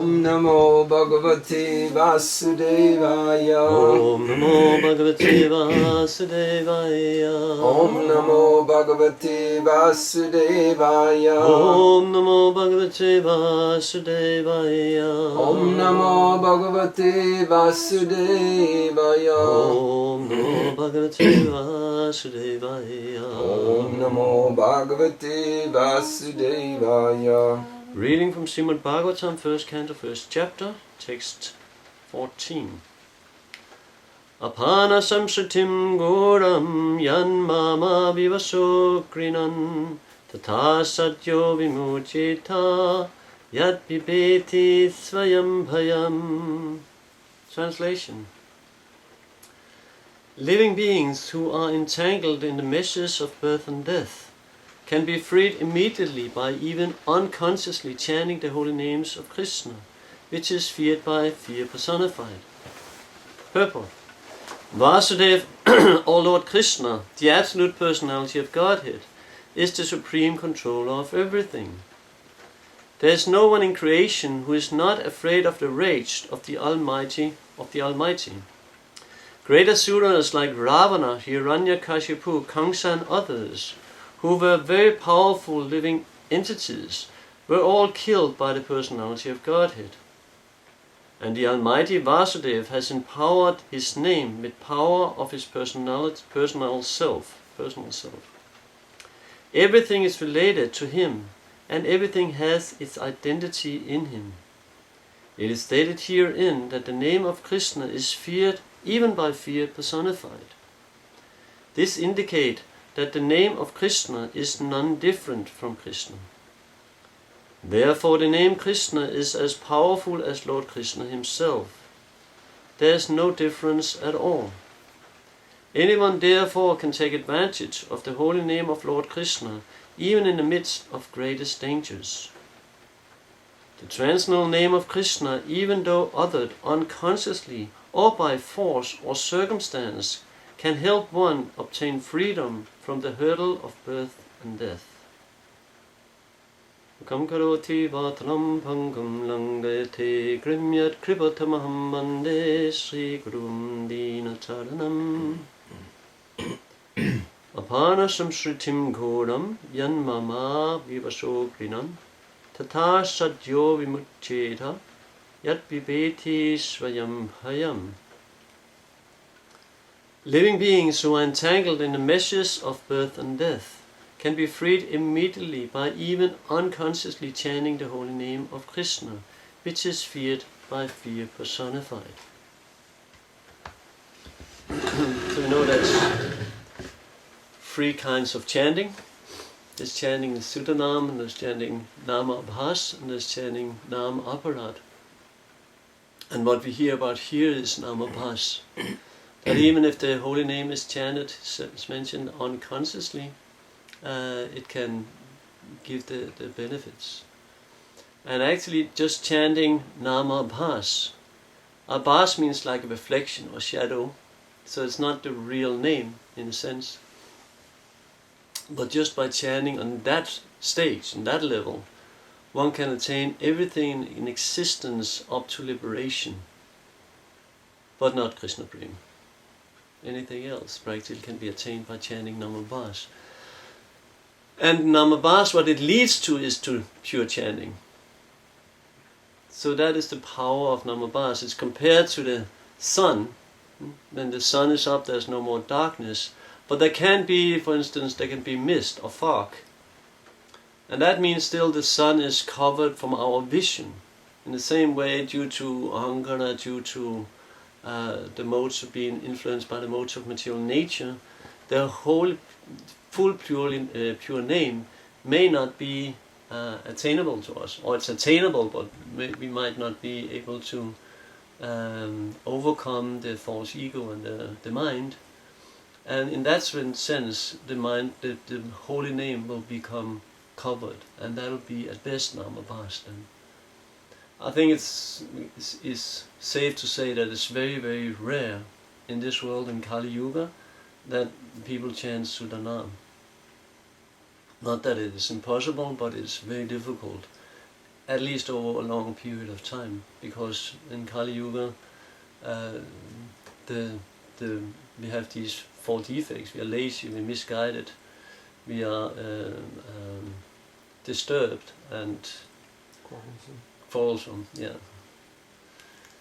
Om Namo Bhagavate Vasudevaya. Om Namo Bhagavate Vasudevaya. Om Namo Bhagavate Vasudevaya. Om Namo Bhagavate Vasudevaya. Om Namo Bhagavate Vasudevaya. Om Namo Bhagavate Vasudevaya. Om Namo Bhagavate Vasudevaya. Reading from Srimad Bhagavatam, 1st canto, 1st chapter, text 14. Apana samsritim goram yan mama vivasokrinan tata satyo vimuchita yat pipeti svayam bhayam. Translation. Living beings who are entangled in the meshes of birth and death can be freed immediately by even unconsciously chanting the holy names of Krishna, which is feared by fear personified. Purport. Vasudeva, or Lord Krishna, the absolute personality of Godhead, is the supreme controller of everything. There is no one in creation who is not afraid of the rage of the Almighty. Great asuras like Ravana, Hiranyakashipu, Kamsa and others, who were very powerful living entities, were all killed by the personality of Godhead. And the Almighty Vasudeva has empowered his name with power of his personal self. Everything is related to him, and everything has its identity in him. It is stated herein that the name of Krishna is feared even by fear personified. This indicates that the name of Krishna is none different from Krishna. Therefore the name Krishna is as powerful as Lord Krishna himself. There is no difference at all. Anyone therefore can take advantage of the holy name of Lord Krishna, even in the midst of greatest dangers. The transcendental name of Krishna, even though uttered unconsciously or by force or circumstance, can help one obtain freedom from the hurdle of birth and death. Kam karoti vatram pangam langayate grimyat kripatamaham mande Sri Gurum Dinacharanam. Apana samsritim ghoram yan mama vivasokrinam tata sadyo vimucheta yat viveti svayam bhayam. Living beings who are entangled in the meshes of birth and death can be freed immediately by even unconsciously chanting the holy name of Krishna, which is feared by fear personified. So we know that's three kinds of chanting. There's chanting Sudanam, and there's chanting Nama Abhas, and there's chanting Nam Aparad. And what we hear about here is Nama Abhas. That even if the holy name is chanted, as mentioned, unconsciously, it can give the benefits. And actually just chanting Nama Abhas. Abhas means like a reflection or shadow, so it's not the real name in a sense. But just by chanting on that stage, on that level, one can attain everything in existence up to liberation, but not Krishna Prema. Anything else practically can be attained by chanting Namabhas. And Namabhas, what it leads to is to pure chanting. So that is the power of Namabhas. It's compared to the sun. When the sun is up, there's no more darkness. But there can be, for instance, there can be mist or fog. And that means still the sun is covered from our vision. In the same way, due to ahankara, due to the modes of being influenced by the modes of material nature, the whole full pure name may not be attainable to us, or it's attainable, but we might not be able to overcome the false ego and the mind. And in that sense, the mind, the holy name will become covered, and that will be at best Namabhas. And I think it's safe to say that it's very, very rare in this world, in Kali Yuga, that people chant Sudanam. Not that it is impossible, but it's very difficult. at least over a long period of time, because in Kali Yuga we have these 4 defects. We are lazy, we are misguided, we are disturbed and quarrelsome. Yeah.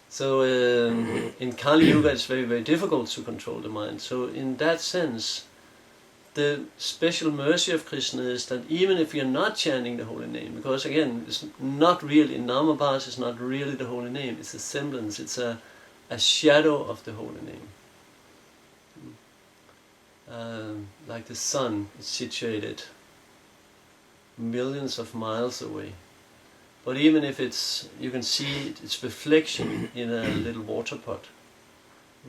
So in Kali Yuga it's very, very difficult to control the mind. So in that sense, the special mercy of Krishna is that even if you're not chanting the holy name, because again, it's not really, Namabhas is not really the holy name, it's a semblance, it's a shadow of the holy name. Like the sun is situated millions of miles away. But even if you can see its reflection in a little water pot.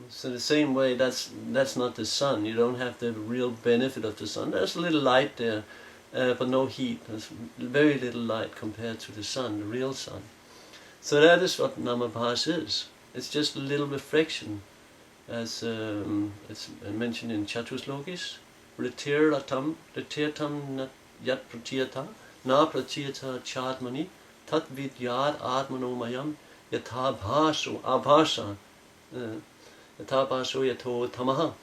So the same way, that's not the sun. You don't have the real benefit of the sun. There's a little light there, but no heat. There's very little light compared to the sun, the real sun. So that is what Namabhas is. It's just a little reflection, as it's mentioned in Chatuslokis. Ritirtam yat pratyata na pratyata chatmani tat vidyat atmanomayam yatha bhaso abhasa yatha bhaso yato tamaha.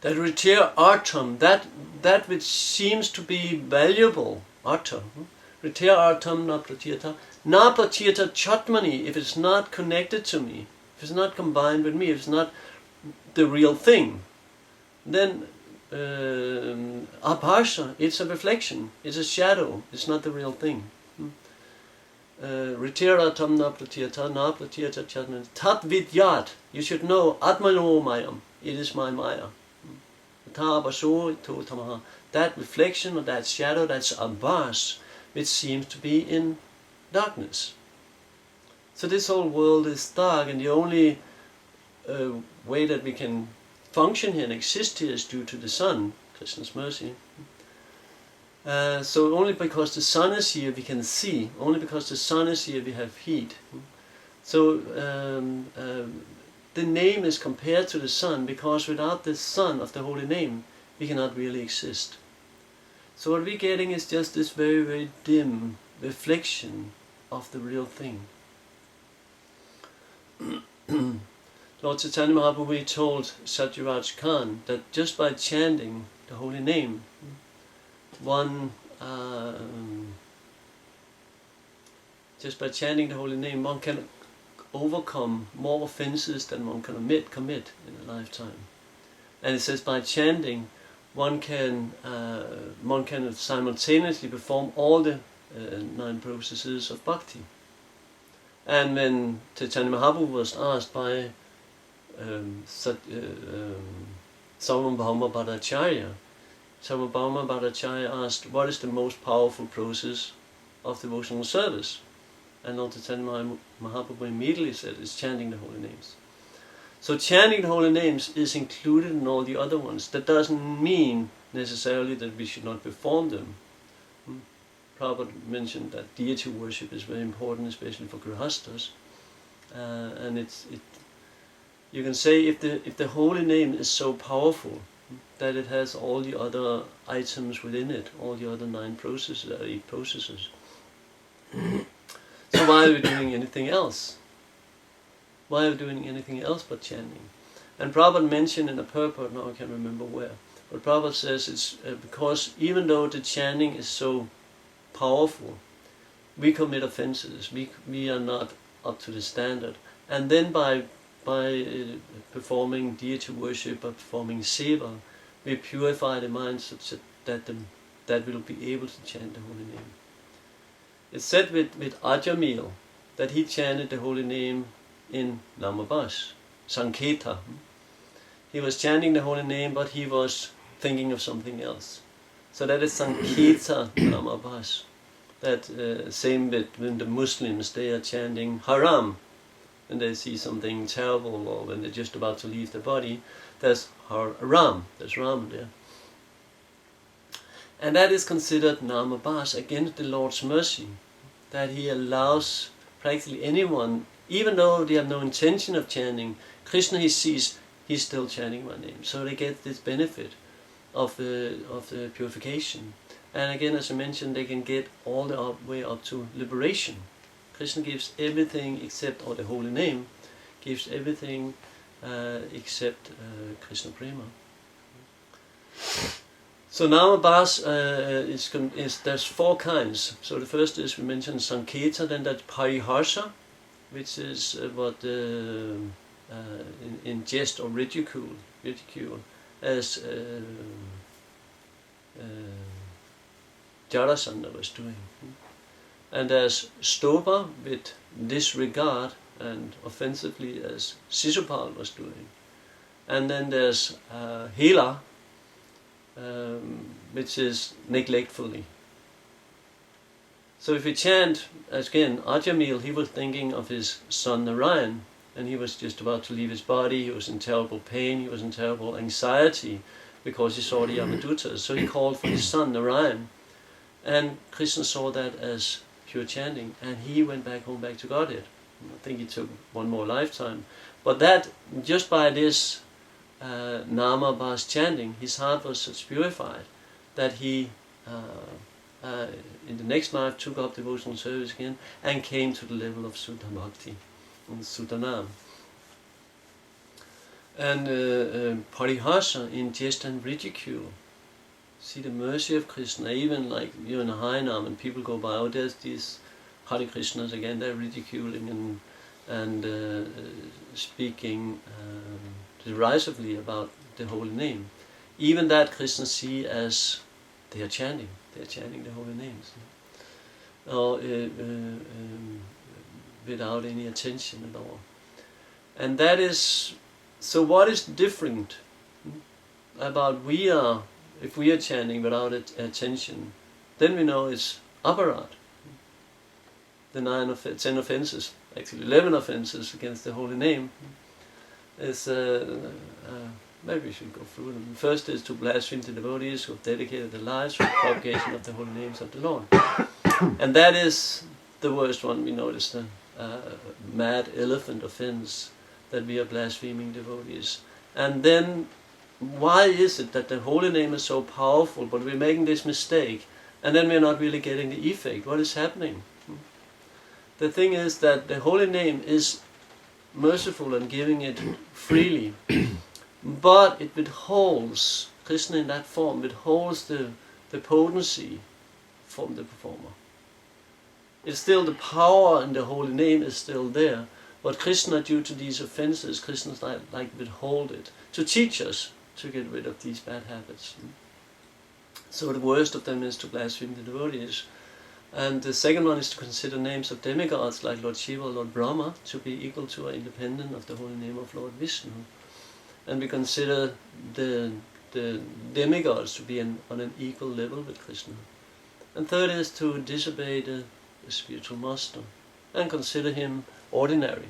That ritir artam, that which seems to be valuable, arta. Ritir artam na pratyata chatmani, if it's not connected to me, if it's not combined with me, if it's not the real thing, then abhasha, it's a reflection, it's a shadow, it's not the real thing. Ritiratam na pratyata chatmani tat vidyat, you should know, atmano mayam, it is my maya. That reflection or that shadow, that's abhas, which seems to be in darkness. So this whole world is dark, and the only way that we can function here and exist here is due to the sun, Krishna's mercy. So only because the sun is here we can see, only because the sun is here we have heat. So the name is compared to the sun, because without the sun of the holy name we cannot really exist. So what we're getting is just this very, very dim reflection of the real thing. Lord Caitanya Mahaprabhu told Satyaraj Khan that just by chanting the holy name, one can overcome more offenses than one can commit in a lifetime. And it says by chanting, one can simultaneously perform all the 9 processes of bhakti. And when Caitanya Mahaprabhu was asked by Sarvabhauma Bhattacharya, Sarvabhauma Bhattacharya asked, what is the most powerful process of devotional service? And Lord Caitanya Mahaprabhu immediately said, it's chanting the holy names. So chanting the holy names is included in all the other ones. That doesn't mean necessarily that we should not perform them. Prabhupada mentioned that deity worship is very important, especially for grihastas. And you can say if the holy name is so powerful that it has all the other items within it, all the other 9 processes, 8 processes. So why are we doing anything else? Why are we doing anything else but chanting? And Prabhupada mentioned in a purport, now I can't remember where, but Prabhupada says it's because even though the chanting is so powerful, we commit offenses, we are not up to the standard. And then by performing deity worship, by performing seva, we purify the mind such that we'll be able to chant the holy name. It's said with Ajamil that he chanted the holy name in Namabhas, Sanketa. He was chanting the holy name, but he was thinking of something else. So that is Sanketa Namabhas. That same with when the Muslims, they are chanting Haram. When they see something terrible or when they're just about to leave the body, there's Haram, there's Ram there. And that is considered Namabhas, against the Lord's mercy, that He allows practically anyone, even though they have no intention of chanting, Krishna He sees, He's still chanting my name. So they get this benefit of the purification. And again, as I mentioned, they can get all the way up to liberation. Krishna gives everything except, or the holy name gives everything except Krishna Prema. So Namabhas there's 4 kinds. So the first is, we mentioned Sanketa, then that's Pariharsha, which is what in jest or ridicule as Jarasandha was doing. And there's Stopa, with disregard and offensively, as Sisupal was doing. And then there's Hela, which is neglectfully. So if we chant, again, Ajamil, he was thinking of his son Narayan, and he was just about to leave his body, he was in terrible pain, he was in terrible anxiety, because he saw the Yamadutas. So he called for his son Narayan, and Krishna saw that as pure chanting, and he went back home, back to Godhead. I think it took one more lifetime. But that, just by this Nama Bhas chanting, his heart was such purified that he, in the next life, took up devotional service again and came to the level of Sudha Bhakti, and Sudhanam. And Parihasa, in jest and ridicule. See the mercy of Krishna, even like you're in a Harinam and people go by, oh, there's these Hare Krishnas again, they're ridiculing and speaking derisively about the holy name. Even that Krishna see as they are chanting the holy names. Or without any attention at all. And that is, so what is different about if we are chanting without attention, then we know it's aparat. The 10 offenses, actually 11 offenses against the holy name, is, maybe we should go through them. The first is to blaspheme the devotees who have dedicated their lives for the propagation of the holy names of the Lord. And that is the worst one. We notice, the mad elephant offense, that we are blaspheming devotees. And then, why is it that the holy name is so powerful, but we're making this mistake, and then we're not really getting the effect? What is happening? The thing is that the holy name is merciful and giving it freely, but it withholds, Krishna in that form withholds the potency from the performer. It's still the power in the holy name is still there, but Krishna, due to these offenses, Krishna's like withhold it, to teach us to get rid of these bad habits. So the worst of them is to blaspheme the devotees. And the second one is to consider names of demigods like Lord Shiva or Lord Brahma to be equal to or independent of the holy name of Lord Vishnu. And we consider the demigods to be on an equal level with Krishna. And third is to disobey the spiritual master and consider him ordinary.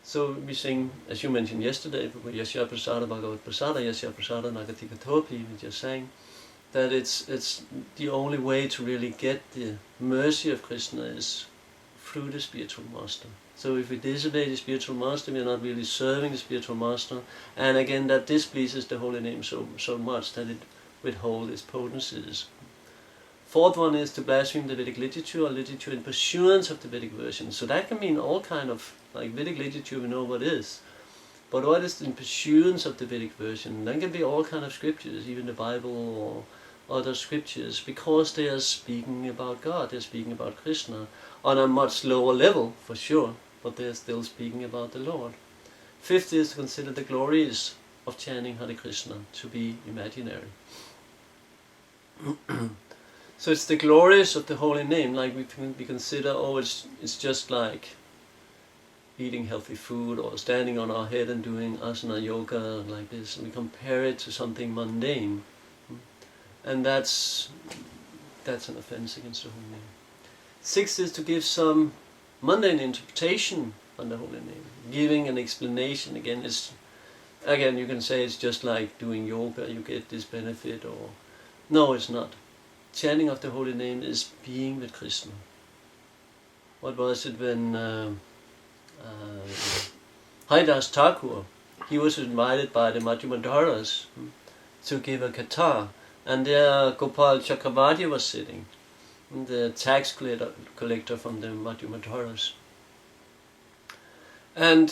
So we sing, as you mentioned yesterday, Yasya Prasada Bhagavat Prasada, Yasya Prasada Nagatika Topi, we just sang, that it's the only way to really get the mercy of Krishna is through the spiritual master. So if we disobey the spiritual master, we are not really serving the spiritual master, and again that displeases the holy name so much that it withholds its potencies. Fourth one is to blaspheme the Vedic literature or literature in pursuance of the Vedic version. So that can mean all kind of, like Vedic literature we know what is, but what is in pursuance of the Vedic version? Then can be all kind of scriptures, even the Bible or other scriptures, because they are speaking about God, they're speaking about Krishna, on a much lower level for sure, but they're still speaking about the Lord. Fifth is to consider the glories of chanting Hare Krishna to be imaginary. So it's the glories of the holy name, like we consider, oh, it's just like eating healthy food or standing on our head and doing asana yoga like this, and we compare it to something mundane, and that's an offense against the holy name. Sixth is to give some mundane interpretation on the holy name, giving an explanation. Again, you can say it's just like doing yoga, you get this benefit, or no, it's not. Chanting of the holy name is being with Krishna. What was it when Haridas Thakur, he was invited by the Madhyamadaras to give a katha And there Gopal Chakravarti was sitting, the tax collector from the Madhyamataras. And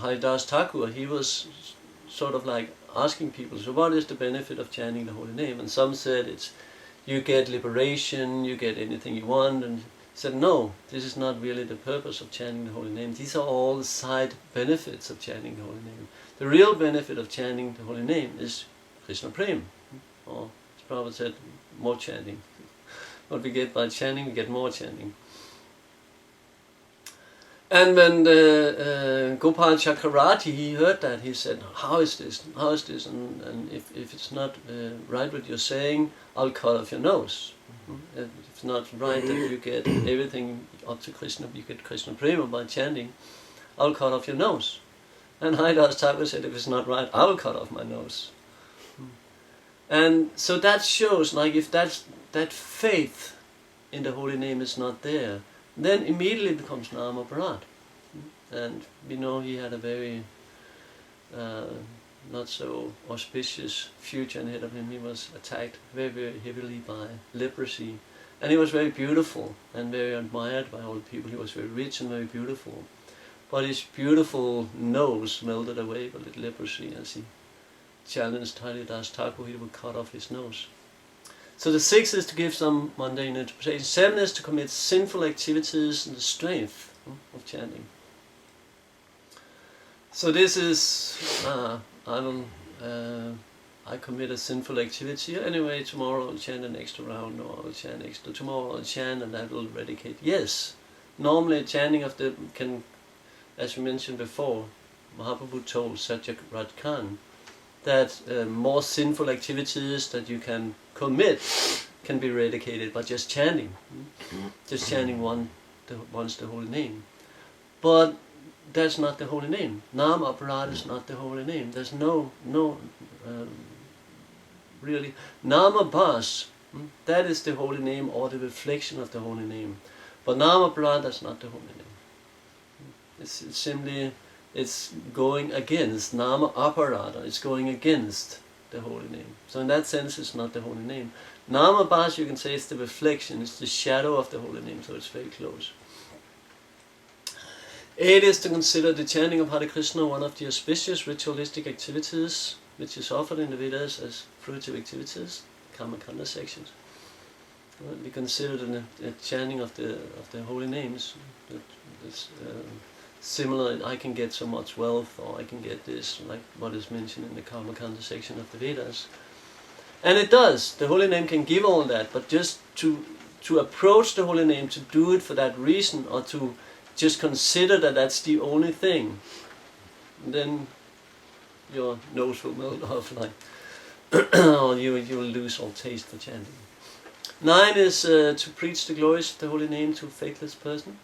Haridas Thakur, he was sort of like asking people, so what is the benefit of chanting the holy name? And some said it's you get liberation, you get anything you want, and he said no, this is not really the purpose of chanting the holy name. These are all the side benefits of chanting the holy name. The real benefit of chanting the holy name is Krishna Prem, or as Prabhupada said, more chanting. What we get by chanting, we get more chanting. And when Gopal Chakravarti, he heard that, he said, how is this? How is this? And if it's not right what you're saying, I'll cut off your nose. If it's not right that you get everything up to Krishna, you get Krishna Prema by chanting, I'll cut off your nose. And Haridas Thakur said, if it's not right, I'll cut off my nose. And so that shows, like, if that faith in the holy name is not there, then immediately it becomes Nama Bharat. And we know he had a very not so auspicious future ahead of him. He was attacked very, very heavily by leprosy. And he was very beautiful and very admired by all the people. He was very rich and very beautiful. But his beautiful nose melted away with leprosy. As he challenged Haridas Thakur, he would cut off his nose. So the 6th is to give some mundane interpretation. 7 is to commit sinful activities in the strength of chanting. So this is, I commit a sinful activity. Anyway, tomorrow I'll chant an extra round, or I'll chant extra. Tomorrow I'll chant and that will eradicate. Yes, normally chanting of the can, as we mentioned before, Mahaprabhu told Satyavrata Khan that more sinful activities that you can commit can be eradicated by just chanting. Just chanting once the holy name. But that's not the holy name. Nam Aparad is not the holy name. There's no really. Nama Bhas, that is the holy name or the reflection of the holy name. But Nama Aparad, that's not the holy name. It's simply, it's going against. Nama Aparada, it's going against the holy name. So in that sense, it's not the holy name. Nama Bhas, you can say, it's the reflection, it's the shadow of the holy name, so it's very close. 8 is to consider the chanting of Hare Krishna one of the auspicious ritualistic activities which is offered in the Vedas as fruitive activities, Karma Kanda sections. We consider the chanting of the holy names. It's similar, I can get so much wealth, or I can get this, like what is mentioned in the Karma Kanda section of the Vedas. And it does. The holy name can give all that, but just to approach the holy name, to do it for that reason, or to just consider that that's the only thing, then your nose will melt off, like, or you will lose all taste for chanting. 9 is to preach the glories of the holy name to a faithless person.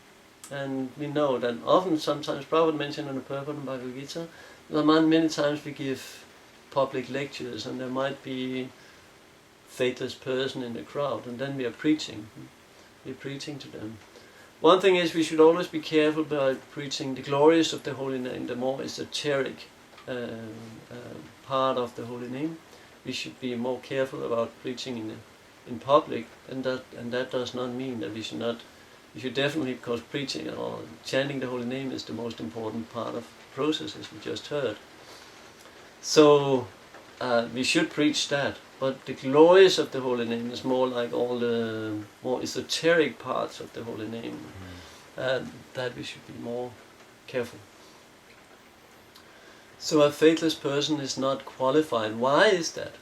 And we know that often, sometimes, Prabhupada mentioned in the Purport and Bhagavad Gita, many times we give public lectures and there might be faithless person in the crowd, and then we are preaching. We're preaching to them. One thing is, we should always be careful about preaching the glories of the holy name, the more esoteric part of the holy name. We should be more careful about preaching in public, and that does not mean that we should not. We should definitely, because preaching or chanting the holy name is the most important part of the process, as we just heard. So we should preach that. But the glories of the holy name is more like all the more esoteric parts of the holy name. That we should be more careful. So a faithless person is not qualified. Why is that?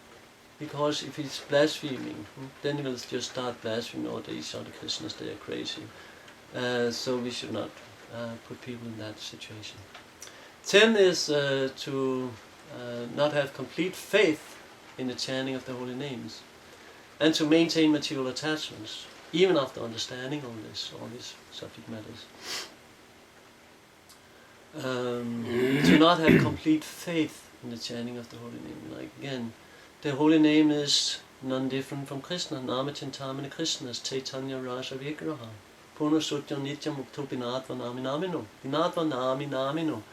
Because if he's blaspheming, then he will just start blaspheming, oh, these are the Krishnas, they are crazy. So we should not put people in that situation. 10 is to not have complete faith in the chanting of the holy names, and to maintain material attachments, even after understanding all these subject matters. To not have complete faith in the chanting of the holy name. Like again, the holy name is none different from Krishna. Nama Chintamani Krishna's Caitanya Rasa Vigraha. Puna Sutya Nitya Mukto Binatva Nami Namino. Binatva Nami Namino.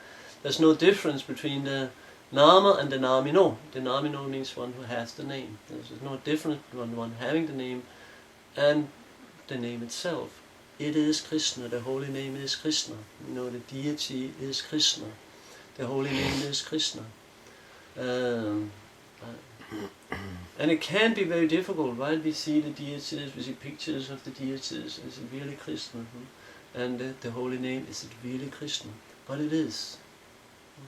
There's no difference between the Nama and Denamino. Denamino means one who has the name. There's no difference between one having the name and the name itself. It is Krishna. The holy name is Krishna. You know, the deity is Krishna. The holy name is Krishna. And it can be very difficult, right? We see the deities, we see pictures of the deities. Is it really Krishna? And the holy name, is it really Krishna? But it is.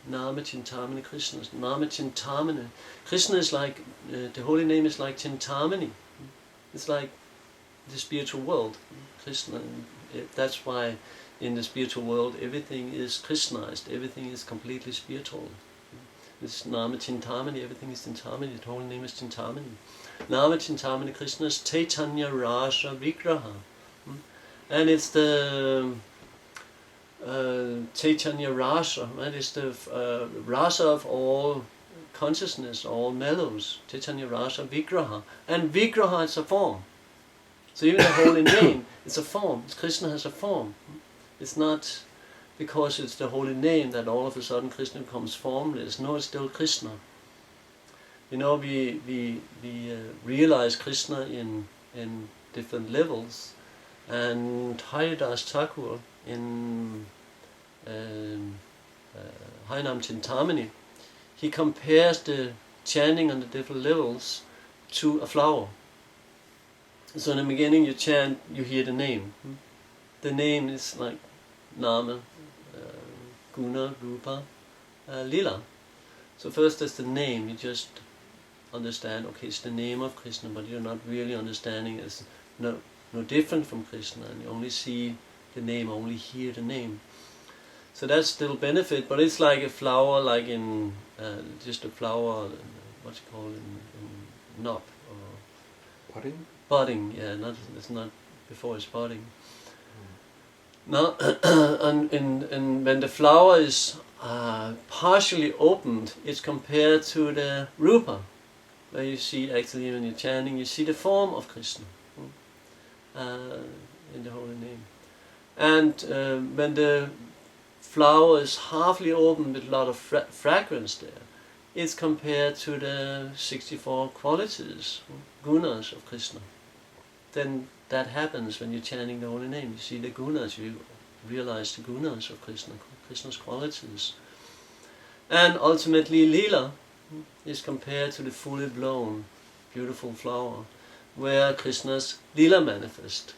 Nama Chintamani Krishna. Nama Chintamani. Krishna is like, the holy name is like Chintamani. It's like the spiritual world. Krishna. That's why in the spiritual world everything is Krishnized. Everything is completely spiritual. It's Nama Chintamani, everything is Chintamani, the holy name is Chintamani. Nama Chintamani Krishna is Caitanya Rasa Vigraha. And it's the Caitanya Rasa, right? It's the rasa of all consciousness, all mellows. Caitanya Rasa Vigraha. And Vigraha is a form. So even the holy name, it's a form. Krishna has a form. It's not because it's the holy name that all of a sudden Krishna becomes formless. No, it's still Krishna. You know, we realize Krishna in different levels, and Haridas Thakur in Harinam Chintamani, he compares the chanting on the different levels to a flower. So in the beginning you chant, you hear the name. The name is like Nama, Guna, Rupa, Lila. So first there's the name, you just understand, okay, it's the name of Krishna, but you're not really understanding it's no different from Krishna, and you only see the name, only hear the name. So that's still benefit, but it's like a flower, like in, just a flower, what's it called, in knop, or Budding? budding, yeah, it's not before it's budding. Now, and when the flower is partially opened, it's compared to the rupa, where you see actually when you're chanting, you see the form of Krishna in the holy name. And when the flower is halfly open with a lot of fragrance there, it's compared to the 64 qualities, gunas of Krishna. Then that happens when you're chanting the holy name. You see the gunas, you realize the gunas of Krishna, Krishna's qualities. And ultimately Lila is compared to the fully blown, beautiful flower, where Krishna's Lila manifest.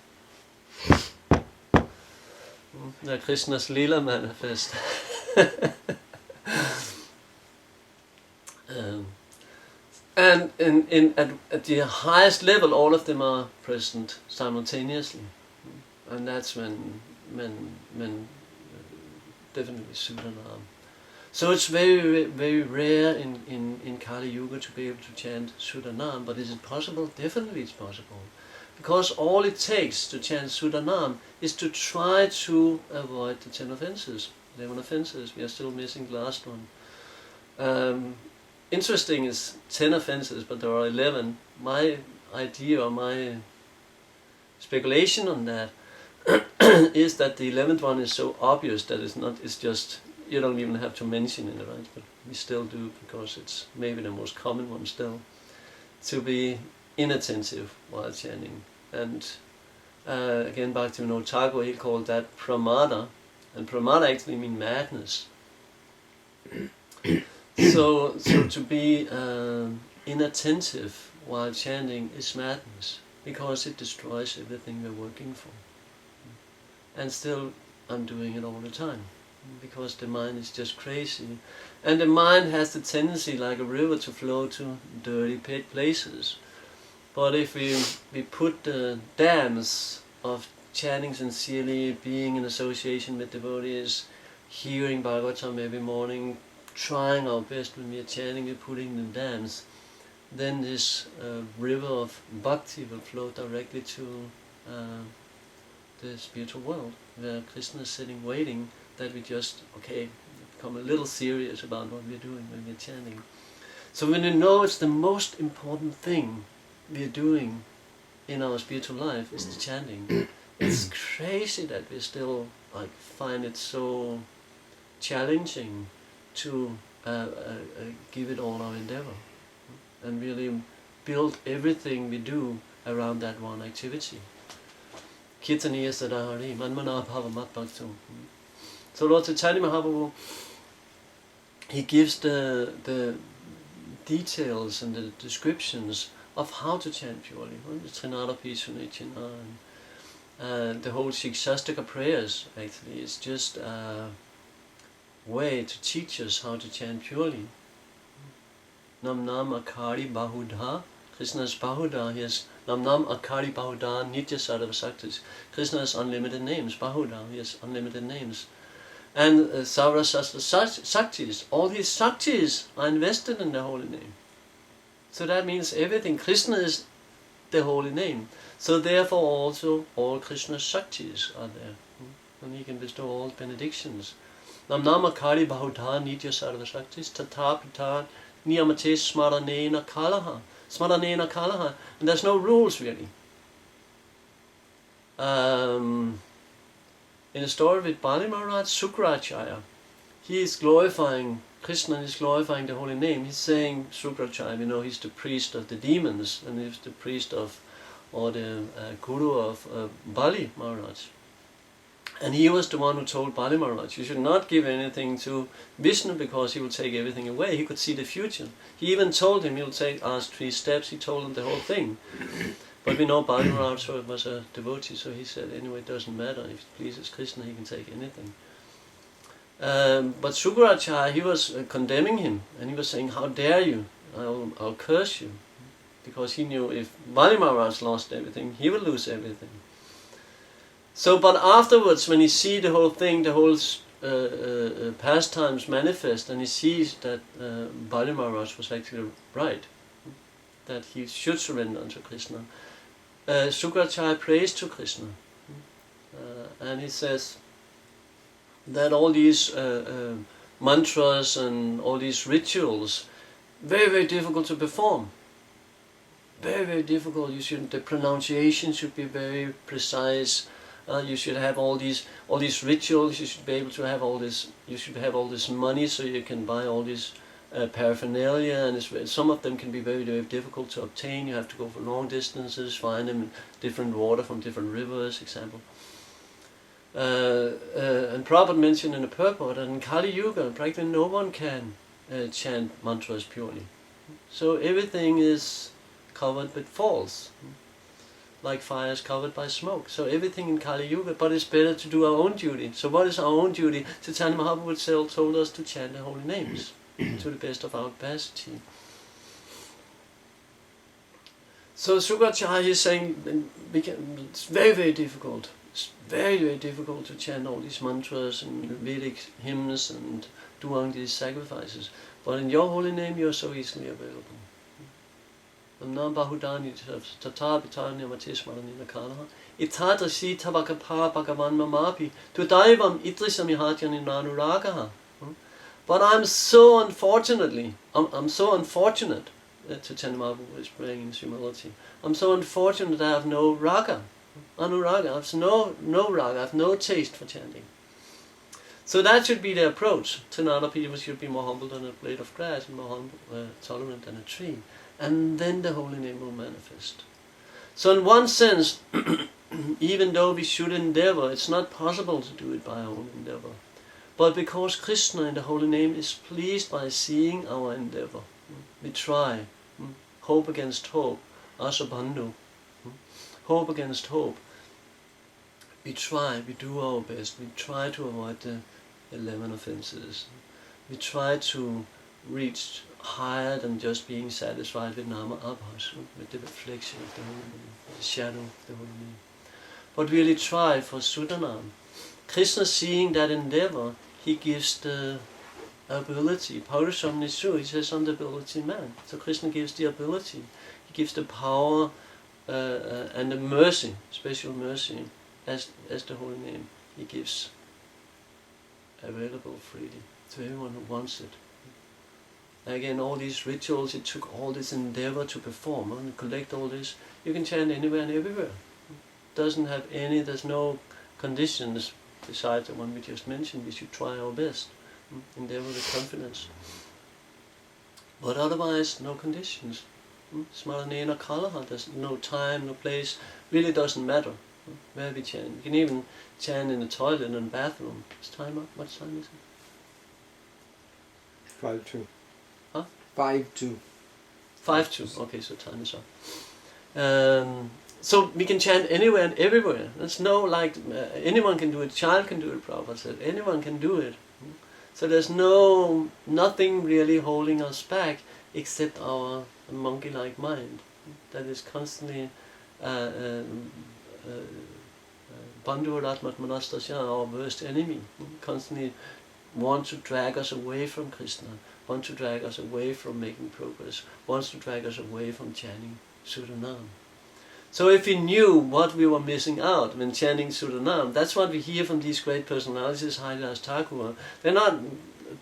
Where Krishna's Lila manifest. And at the highest level, all of them are present simultaneously, and that's when definitely Sudanam. So it's very, very rare in Kali Yuga to be able to chant Sudanam, but is it possible? Definitely it's possible, because all it takes to chant Sudanam is to try to avoid the 10 offenses, 11 offenses. We are still missing the last one. Interesting is 10 offenses, but there are 11. My idea or my speculation on that is that the 11th one is so obvious that it's just, you don't even have to mention it, right? But we still do, because it's maybe the most common one still, to be inattentive while chanting. And again, back to Thakur, he called that pramada, and pramada actually means madness. So to be inattentive while chanting is madness, because it destroys everything we're working for. And still I'm doing it all the time, because the mind is just crazy. And the mind has the tendency, like a river, to flow to dirty places. But if we put the dams of chanting sincerely, being in association with devotees, hearing Bhagavatam every morning, trying our best when we are chanting, we're putting the dams, then this river of bhakti will flow directly to the spiritual world, where Krishna is sitting waiting, that we just, okay, become a little serious about what we're doing when we're chanting. So when you know it's the most important thing we're doing in our spiritual life is the chanting, it's crazy that we still find it so challenging to give it all our endeavor, and really build everything we do around that one activity. Caitanya Candradasa, manmana bhava mat bhaktu. So Lord Chaitanya Mahaprabhu, he gives the details and the descriptions of how to chant purely. The Trinada Pisunichina and the whole Shikshastaka prayers actually is just a way to teach us how to chant purely. Nam Nam Akari Bahudha. Krishna's Bahuda, he has Nam Nam Akari Bahuda Nitya Sadhava Saktis. Krishna has unlimited names. Bahuda, he has unlimited names. And Savrasastra Saktis, all his Saktis are invested in the holy name. So that means everything. Krishna is the holy name. So therefore also all Krishna's Saktis are there. And he can bestow all benedictions. Nam Nama Kali Bahudha Nitya Sarva Saktis Tata Pita Niyamate Smaranena Kalaha. Smaranena Kalaha. And there's no rules really. In the story with Bali Maharaj, Sukracharya, he is glorifying Krishna, is glorifying the holy name. He's saying, Sukracharya, he's the priest of the demons, and he's the priest of, or the guru of Bali Maharaj. And he was the one who told Bali Maharaj, you should not give anything to Vishnu because he will take everything away. He could see the future. He even told him he'll ask 3 steps. He told him the whole thing. But we know Bali Maharaj was a devotee, so he said, anyway, it doesn't matter. If it pleases Krishna, he can take anything. But Sukracharya, he was condemning him, and he was saying, how dare you? I'll curse you. Because he knew if Bali Maharaj lost everything, he would lose everything. So, but afterwards, when he sees the whole thing, the whole pastimes manifest, and he sees that Bali Maharaj was actually right, that he should surrender unto Krishna, Sukracharya prays to Krishna, and he says that all these mantras and all these rituals, very, very difficult to perform. Very, very difficult. The pronunciation should be very precise. You should have all these rituals. You should be able to have all this. You should have all this money so you can buy all this paraphernalia, and some of them can be very, very difficult to obtain. You have to go for long distances, find them in different water from different rivers, example. And Prabhupada mentioned in the purport that in Kali Yuga, practically no one can chant mantras purely. So everything is covered with false, like fire is covered by smoke. So everything in Kali Yuga, but it's better to do our own duty. So what is our own duty? Chaitanya Mahaprabhu told us to chant the holy names to the best of our capacity. So Sukracharya is saying it's very, very difficult. It's very, very difficult to chant all these mantras and Vedic hymns and do all these sacrifices. But in your holy name, you are so easily available. Nam Bahudani Tata Pitanya Matismaranina Kalaha Itadrasi Tabakapa Bhagavan Mamapi Tudaivam Idrisamihatyani Nanuragaha. But I'm so unfortunate, Chaitanya Mahaprabhu is praying in humility. I'm so unfortunate that I have no raga, anuraga, I have no raga, I have no taste for chanting. So that should be the approach. Another people should be more humble than a blade of grass and more humble, tolerant than a tree. And then the holy name will manifest. So in one sense, even though we should endeavor, it's not possible to do it by our own endeavor. But because Krishna in the holy name is pleased by seeing our endeavor, we try. Hope against hope. Asabandhu. Hope against hope. We try, we do our best. We try to avoid the 11 offenses. We try to reach higher than just being satisfied with nama abhas, with the reflection of the holy name, the shadow of the holy name. But really try for Sudanam. Krishna, seeing that endeavor, he gives the ability. Paurusam Nisu, he says, I'm the ability man. So Krishna gives the ability. He gives the power and the mercy, special mercy, as the holy name. He gives available freely to everyone who wants it. Again, all these rituals, it took all this endeavor to perform and collect all this. You can chant anywhere and everywhere. Doesn't have any, there's no conditions besides the one we just mentioned. We should try our best. Endeavor with confidence. But otherwise, no conditions. Smaranena kalaha, there's no time, no place, really doesn't matter where we chant. You can even chant in the toilet, in the bathroom. Is time up? What time is it? 5-2. Huh? 5-2. 5-2. Okay, so time is up. So we can chant anywhere and everywhere. There's no anyone can do it. Child can do it. Prabhupada said anyone can do it. So there's nothing really holding us back except our monkey-like mind that is constantly Bandhuratmat Manastasya, our worst enemy, constantly wants to drag us away from Krishna, wants to drag us away from making progress, wants to drag us away from chanting Sudanam. So if we knew what we were missing out when chanting Sudanam, that's what we hear from these great personalities, Haridas Thakur. They're not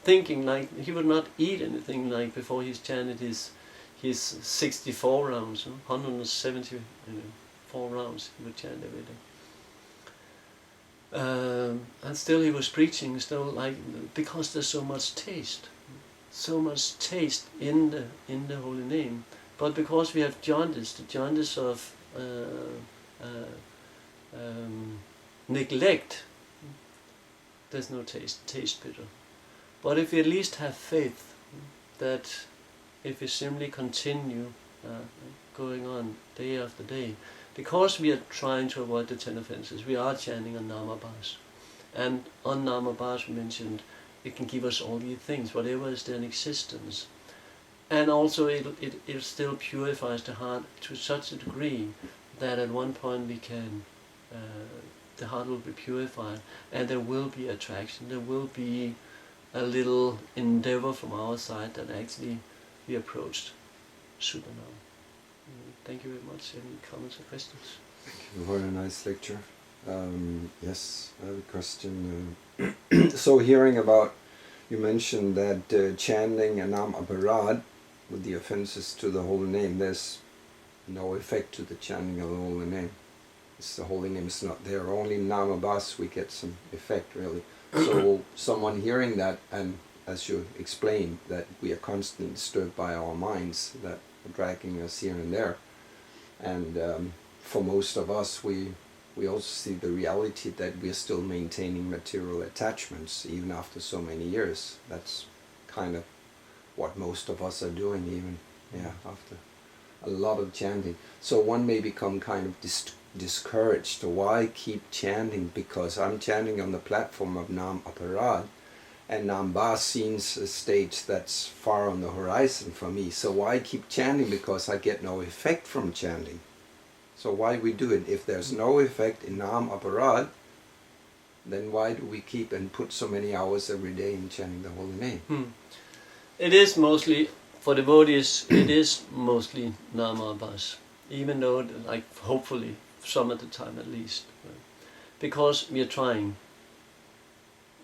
thinking like, he would not eat anything like before he's chanted his 64 rounds, 174 rounds he would chant every day. And still he was preaching, because there's so much taste in the holy name. But because we have jaundice, the jaundice of neglect, there's no taste bitter. But if we at least have faith that if we simply continue going on day after day, because we are trying to avoid the 10 offenses, we are chanting on Namabhas. And on Namabhas we mentioned it can give us all these things, whatever is there in existence. And also it still purifies the heart to such a degree that at one point we can, the heart will be purified and there will be attraction, there will be a little endeavor from our side that actually we approached Sudanam. Thank you very much. Any comments or questions? Thank you for a nice lecture. Yes, I have a question. So hearing about, you mentioned that chanting Anam Aparad with the offenses to the holy name, there's no effect to the chanting of the holy name. The holy name is not there. Only in Namabhas we get some effect, really. So someone hearing that, and as you explained, that we are constantly disturbed by our minds that are dragging us here and there. And for most of us, we also see the reality that we are still maintaining material attachments even after so many years. That's kind of what most of us are doing even after a lot of chanting. So one may become kind of discouraged. Why keep chanting? Because I'm chanting on the platform of Nam Aparad, and Namba seems a stage that's far on the horizon for me. So why keep chanting? Because I get no effect from chanting. So why we do it? If there's no effect in Nam Aparad, then why do we keep and put so many hours every day in chanting the holy name? It is mostly, for devotees, it is mostly Namabhas, even though, hopefully, some at the time at least. Right? Because we are trying.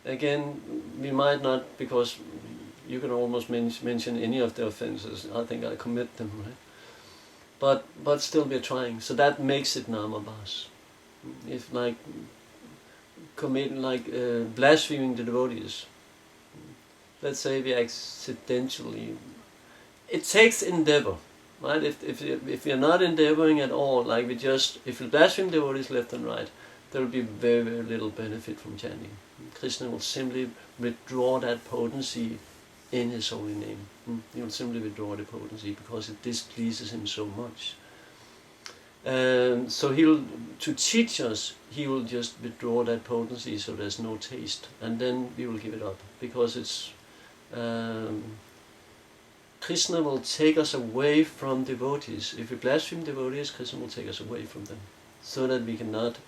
Again, we might not, because you can almost mention any of the offenses. I think I commit them, right? But still we're trying. So that makes it Namabhas. If blaspheming the devotees, let's say we accidentally, it takes endeavor, right? If we are not endeavoring at all, if we blaspheme devotees left and right, there will be very, very little benefit from chanting. Krishna will simply withdraw that potency in his holy name. He will simply withdraw the potency because it displeases him so much. So to teach us, he will just withdraw that potency so there's no taste, and then we will give it up, because it's Krishna will take us away from devotees. If we blaspheme devotees, Krishna will take us away from them, so that we cannot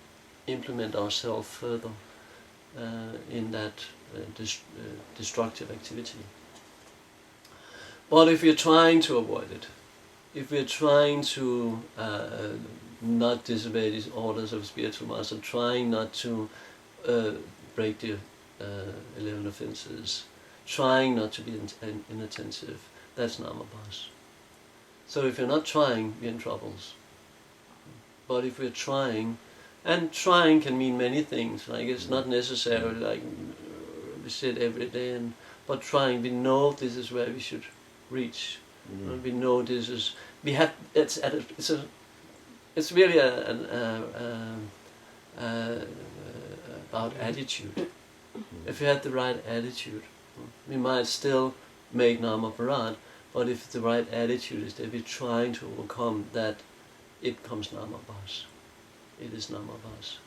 implement ourselves further in that destructive activity. But if we are trying to avoid it, if we are trying to not disobey these orders of spiritual master, trying not to break the 11 offenses, trying not to be inattentive, that's Namabhas. So if you're not trying, you're in troubles. But if we're trying, and trying can mean many things, it's not necessarily we sit every day, but trying, we know this is where we should reach. We know this is, we have, it's really about attitude. If we had the right attitude, we might still make Namaparad, but if the right attitude is that we're trying to overcome that, it comes Namabhas. It is Namabhas.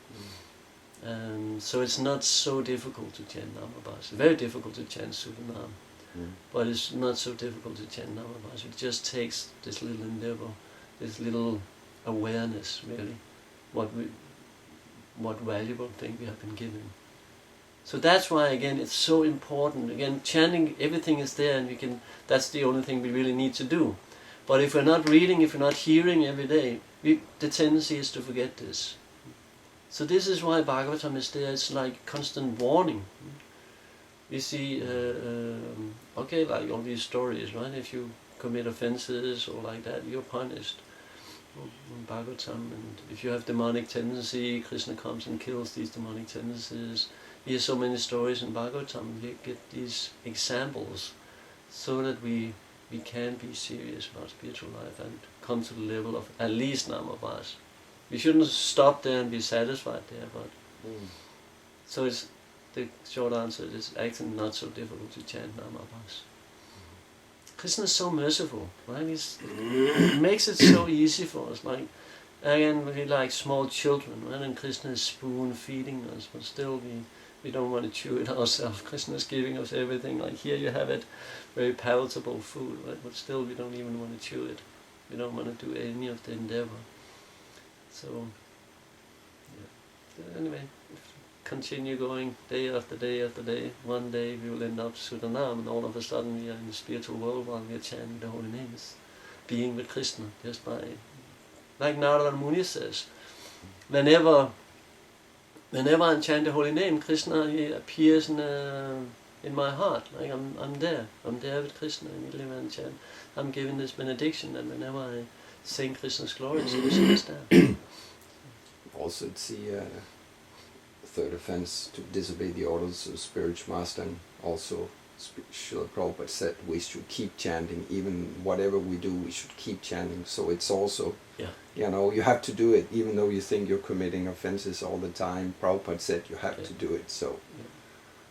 So it's not so difficult to chant Namabhas. It's very difficult to chant Sudanam, but it's not so difficult to chant Namabhas. It just takes this little endeavor, this little awareness, really, what valuable thing we have been given. So that's why, again, it's so important. Again, chanting, everything is there, and we can. That's the only thing we really need to do. But if we're not reading, if we're not hearing every day, the tendency is to forget this. So this is why Bhagavatam is there. It's like constant warning. We see, okay, like all these stories, right? If you commit offenses or like that, you're punished. In Bhagavatam, and if you have demonic tendency, Krishna comes and kills these demonic tendencies. We hear so many stories in Bhagavatam. We get these examples so that we can be serious about spiritual life and come to the level of at least Namabhas. We shouldn't stop there and be satisfied there, but so it's the short answer is actually not so difficult to chant Namabhas. Krishna is so merciful, right? He makes it so easy for us. Like, again, we're like small children, right? And Krishna is spoon feeding us, but still we don't want to chew it ourselves. Krishna is giving us everything. Like here you have it, very palatable food, right? But still we don't even want to chew it. We don't want to do any of the endeavor. So, yeah. Anyway, continue going day after day after day. One day we will end up Sudanam, and all of a sudden we are in the spiritual world while we are chanting the holy names, being with Krishna, just by, like Narada Muni says, whenever I chant the holy name, Krishna, he appears in my heart. Like I'm there with Krishna immediately when I chant. I'm given this benediction, and whenever I sing Krishna's glories, Krishna is there. Also, it's the third offense to disobey the orders of the spiritual master, and also Srila Prabhupada said we should keep chanting, even whatever we do, we should keep chanting. So it's also, you have to do it, even though you think you're committing offenses all the time. Prabhupada said you have to do it. So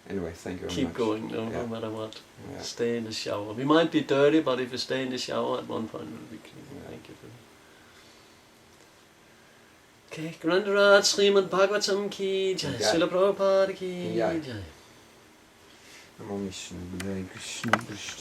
anyway, thank you very much. Keep going, no matter what. Yeah. Stay in the shower. We might be dirty, but if you stay in the shower at one point, we'll be clean. Yeah. Thank you for that. Okay, Grandarat Srimad Bhagavatam ki jai, Srila Prabhupada ki jai. Namo Vishnu Krishna Krishna